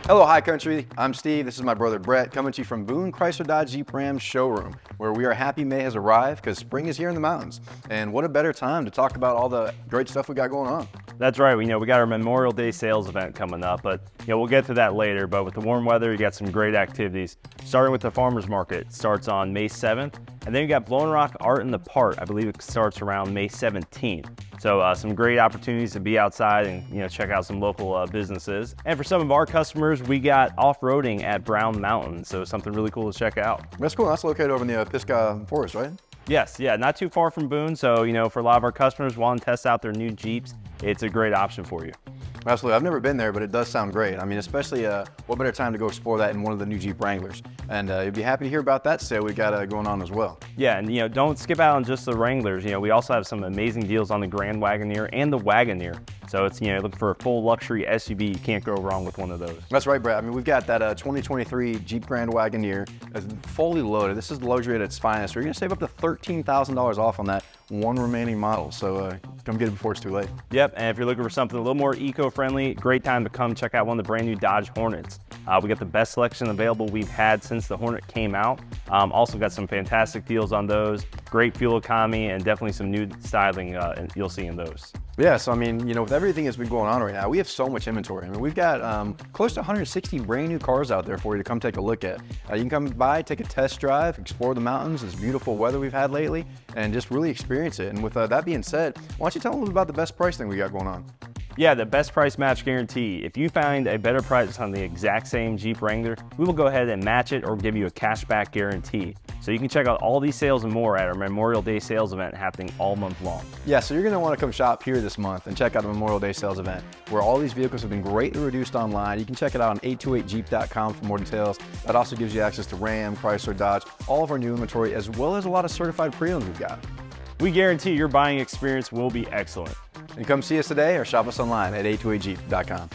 Hello, High Country. I'm Steve. This is my brother Brett coming to you from Boone Dodge Jeep Ram showroom, where we are happy May has arrived because spring is here in the mountains. And what a better time to talk about all the great stuff we got going on. That's right. We got our Memorial Day sales event coming up, but we'll get to that later. But with the warm weather, you got some great activities. Starting with the farmers market, it starts on May 7th, and then you got Blowing Rock Art in the Park. I believe it starts around May 17th. So some great opportunities to be outside and check out some local businesses. And for some of our customers, we got off-roading at Brown Mountain, so something really cool to check out. That's cool. That's located over in the Pisgah Forest, right? Yes, yeah, not too far from Boone. So for a lot of our customers wanting to test out their new Jeeps, it's a great option for you. Absolutely. I've never been there, but it does sound great. I mean, especially what better time to go explore that in one of the new Jeep Wranglers. And you'd be happy to hear about that sale we got going on as well. Yeah, and don't skip out on just the Wranglers. We also have some amazing deals on the Grand Wagoneer and the Wagoneer. So it's looking for a full luxury SUV, you can't go wrong with one of those. That's right, Brad. I mean, we've got that 2023 Jeep Grand Wagoneer that's fully loaded. This is the luxury at its finest. You're going to save up to $13,000 off on that one remaining model. So come get it before it's too late. Yep, and if you're looking for something a little more eco-friendly, great time to come check out one of the brand new Dodge Hornets. We got the best selection available we've had since the Hornet came out. Also got some fantastic deals on those, great fuel economy, and definitely some new styling you'll see in those. Yeah, so I mean, with everything that's been going on right now, we have so much inventory. I mean, we've got close to 160 brand new cars out there for you to come take a look at. You can come by, take a test drive, explore the mountains, this beautiful weather we've had lately, and just really experience it. And with that being said, why don't you tell them a little about the best price thing we got going on? Yeah, the best price match guarantee. If you find a better price on the exact same Jeep Wrangler, we will go ahead and match it or give you a cashback guarantee. So you can check out all these sales and more at our Memorial Day sales event happening all month long. Yeah, so you're going to want to come shop here this month and check out the Memorial Day sales event, where all these vehicles have been greatly reduced online. You can check it out on 828jeep.com for more details. That also gives you access to Ram, Chrysler, Dodge, all of our new inventory, as well as a lot of certified pre-owned we've got. We guarantee your buying experience will be excellent. And come see us today or shop us online at 828jeep.com.